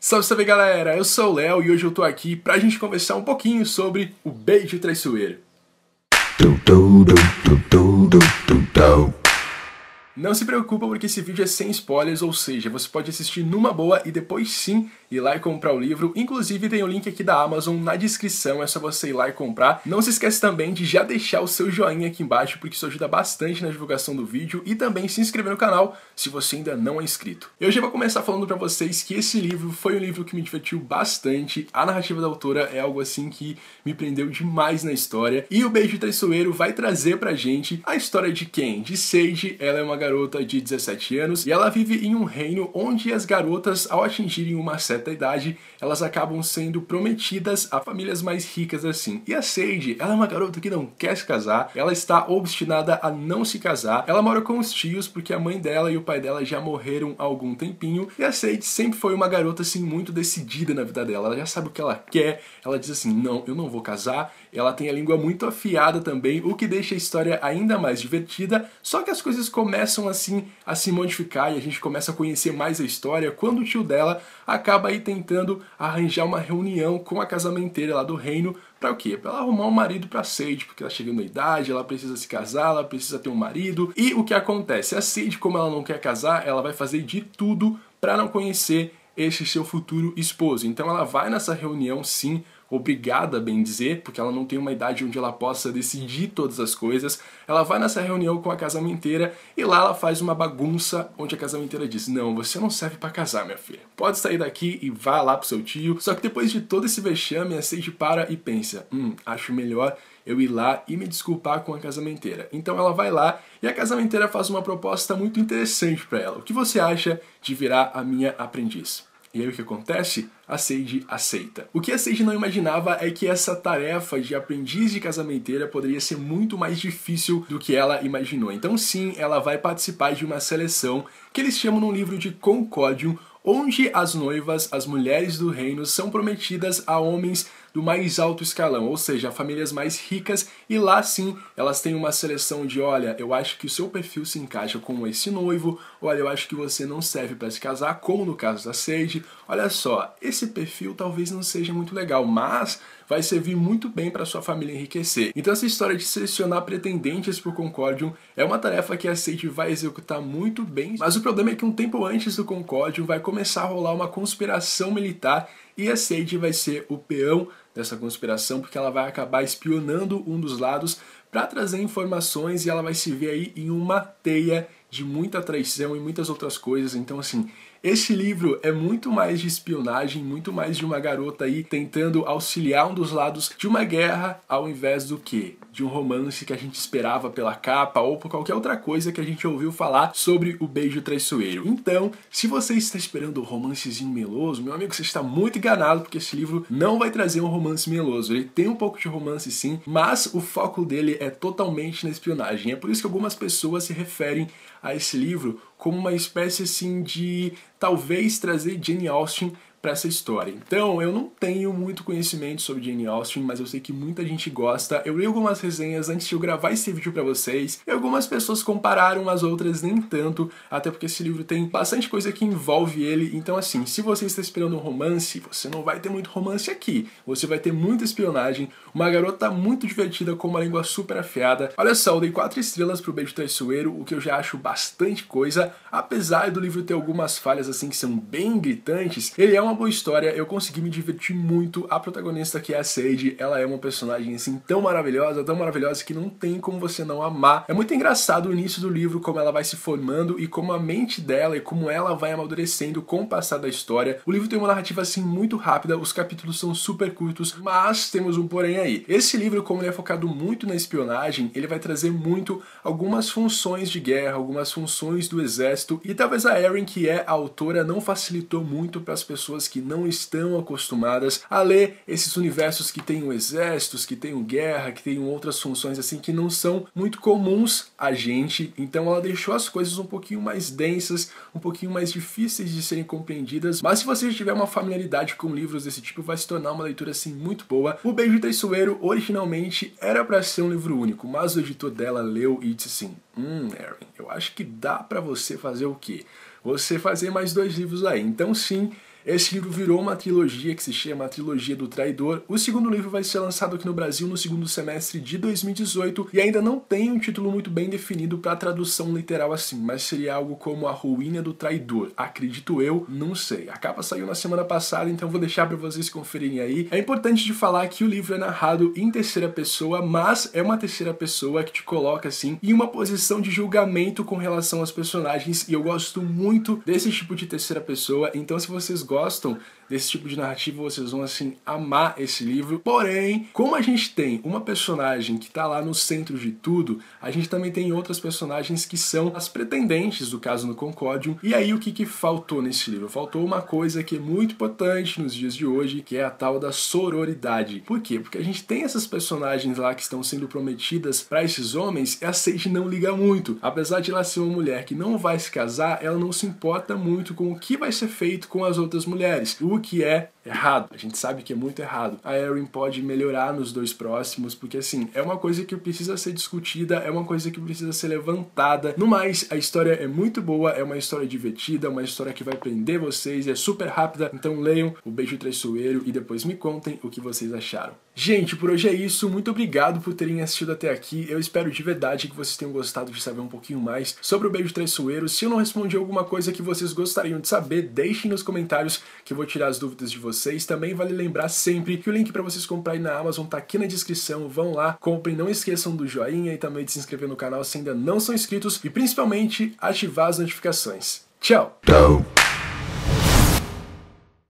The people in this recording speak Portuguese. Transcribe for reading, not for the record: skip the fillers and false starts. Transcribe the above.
Salve, salve galera, eu sou o Léo e hoje eu tô aqui pra gente conversar um pouquinho sobre o beijo traiçoeiro. Não se preocupa porque esse vídeo é sem spoilers, ou seja, você pode assistir numa boa e depois sim ir lá e comprar o livro. Inclusive tem o link aqui da Amazon na descrição, é só você ir lá e comprar. Não se esquece também de já deixar o seu joinha aqui embaixo, porque isso ajuda bastante na divulgação do vídeo, e também se inscrever no canal se você ainda não é inscrito. Eu já vou começar falando pra vocês que esse livro foi um livro que me divertiu bastante. A narrativa da autora é algo assim que me prendeu demais na história, e o Beijo Traiçoeiro vai trazer pra gente a história de quem? De Sage. Ela é uma garota de 17 anos e ela vive em um reino onde as garotas, ao atingirem uma certa idade, elas acabam sendo prometidas a famílias mais ricas assim. E a Sage, ela é uma garota que não quer se casar, ela está obstinada a não se casar, ela mora com os tios porque a mãe dela e o pai dela já morreram há algum tempinho, e a Sage sempre foi uma garota assim muito decidida na vida dela, ela já sabe o que ela quer, ela diz assim, não, eu não vou casar. Ela tem a língua muito afiada também, o que deixa a história ainda mais divertida, só que as coisas começam assim a se modificar e a gente começa a conhecer mais a história quando o tio dela acaba aí tentando arranjar uma reunião com a casamenteira lá do reino. Pra o quê? Pra ela arrumar um marido pra Sage, porque ela chega na idade, ela precisa se casar, ela precisa ter um marido. E o que acontece? A Sage, como ela não quer casar, ela vai fazer de tudo pra não conhecer este seu futuro esposo. Então ela vai nessa reunião sim, obrigada, bem dizer, porque ela não tem uma idade onde ela possa decidir todas as coisas. Ela vai nessa reunião com a casamenteira e lá ela faz uma bagunça onde a casamenteira diz, não, você não serve pra casar, minha filha. Pode sair daqui e vá lá pro seu tio. Só que depois de todo esse vexame, a Sage para e pensa, acho melhor eu ir lá e me desculpar com a casamenteira. Então ela vai lá e a casamenteira faz uma proposta muito interessante pra ela. O que você acha de virar a minha aprendiz? E aí o que acontece? A Sage aceita. O que a Sage não imaginava é que essa tarefa de aprendiz de casamenteira poderia ser muito mais difícil do que ela imaginou. Então sim, ela vai participar de uma seleção que eles chamam no livro de Concórdium, onde as noivas, as mulheres do reino, são prometidas a homens do mais alto escalão, ou seja, a famílias mais ricas, e lá sim elas têm uma seleção de, olha, eu acho que o seu perfil se encaixa com esse noivo, olha, eu acho que você não serve para se casar, como no caso da Sage, olha só, esse perfil talvez não seja muito legal, mas vai servir muito bem para sua família enriquecer. Então essa história de selecionar pretendentes para o Concórdium é uma tarefa que a Sage vai executar muito bem, mas o problema é que um tempo antes do Concórdium vai começar a rolar uma conspiração militar e a Sage vai ser o peão dessa conspiração porque ela vai acabar espionando um dos lados para trazer informações e ela vai se ver aí em uma teia de muita traição e muitas outras coisas. Então assim, esse livro é muito mais de espionagem, muito mais de uma garota aí tentando auxiliar um dos lados de uma guerra ao invés do que? De um romance que a gente esperava pela capa ou por qualquer outra coisa que a gente ouviu falar sobre o Beijo Traiçoeiro. Então, se você está esperando um romancezinho meloso, meu amigo, você está muito enganado porque esse livro não vai trazer um romance meloso. Ele tem um pouco de romance sim, mas o foco dele é totalmente na espionagem. É por isso que algumas pessoas se referem a esse livro como uma espécie assim de talvez trazer Jane Austen para essa história. Então, eu não tenho muito conhecimento sobre Jane Austen, mas eu sei que muita gente gosta. Eu li algumas resenhas antes de eu gravar esse vídeo para vocês, e algumas pessoas compararam, as outras nem tanto, até porque esse livro tem bastante coisa que envolve ele. Então, assim, se você está esperando um romance, você não vai ter muito romance aqui. Você vai ter muita espionagem, uma garota muito divertida com uma língua super afiada. Olha só, eu dei 4 estrelas pro Beijo Traiçoeiro, o que eu já acho bastante coisa. Apesar do livro ter algumas falhas assim que são bem gritantes, ele é uma boa história, eu consegui me divertir muito. A protagonista, que é a Sage, ela é uma personagem assim tão maravilhosa que não tem como você não amar. É muito engraçado o início do livro, como ela vai se formando e como a mente dela e como ela vai amadurecendo com o passar da história. O livro tem uma narrativa assim muito rápida, os capítulos são super curtos, mas temos um porém aí. Esse livro, como ele é focado muito na espionagem, ele vai trazer muito algumas funções de guerra, algumas funções do exército, e talvez a Erin, que é a autora, não facilitou muito para as pessoas que não estão acostumadas a ler esses universos que tem exércitos, que tem guerra, que tem outras funções assim que não são muito comuns a gente. Então ela deixou as coisas um pouquinho mais densas, um pouquinho mais difíceis de serem compreendidas, mas se você tiver uma familiaridade com livros desse tipo, vai se tornar uma leitura assim muito boa. O Beijo Traiçoeiro originalmente era para ser um livro único, mas o editor dela leu e disse assim, Erin, eu acho que dá para você fazer o quê? Você fazer mais 2 livros aí. Então sim, esse livro virou uma trilogia que se chama a Trilogia do Traidor. O segundo livro vai ser lançado aqui no Brasil no segundo semestre de 2018 e ainda não tem um título muito bem definido para tradução literal assim, mas seria algo como A Ruína do Traidor. Acredito eu, não sei. A capa saiu na semana passada, então vou deixar para vocês conferirem aí. É importante de falar que o livro é narrado em terceira pessoa, mas é uma terceira pessoa que te coloca assim em uma posição de julgamento com relação aos personagens, e eu gosto muito desse tipo de terceira pessoa. Então se vocês gostam desse tipo de narrativa, vocês vão assim amar esse livro. Porém, como a gente tem uma personagem que tá lá no centro de tudo, a gente também tem outras personagens que são as pretendentes do caso no Concórdium. E aí o que faltou nesse livro? Faltou uma coisa que é muito importante nos dias de hoje, que é a tal da sororidade. Por quê? Porque a gente tem essas personagens lá que estão sendo prometidas para esses homens e a Sage não liga muito. Apesar de ela ser uma mulher que não vai se casar, ela não se importa muito com o que vai ser feito com as outras mulheres, o que é errado. A gente sabe que é muito errado. A Erin pode melhorar nos dois próximos, porque assim, é uma coisa que precisa ser discutida, é uma coisa que precisa ser levantada. No mais, a história é muito boa, é uma história divertida, uma história que vai prender vocês, é super rápida, então leiam O Beijo Traiçoeiro e depois me contem o que vocês acharam. Gente, por hoje é isso, muito obrigado por terem assistido até aqui, eu espero de verdade que vocês tenham gostado de saber um pouquinho mais sobre O Beijo Traiçoeiro. Se eu não respondi alguma coisa que vocês gostariam de saber, deixem nos comentários que eu vou tirar as dúvidas de vocês. Também vale lembrar sempre que o link para vocês comprarem na Amazon tá aqui na descrição, vão lá, comprem, não esqueçam do joinha e também de se inscrever no canal se ainda não são inscritos e principalmente ativar as notificações. Tchau!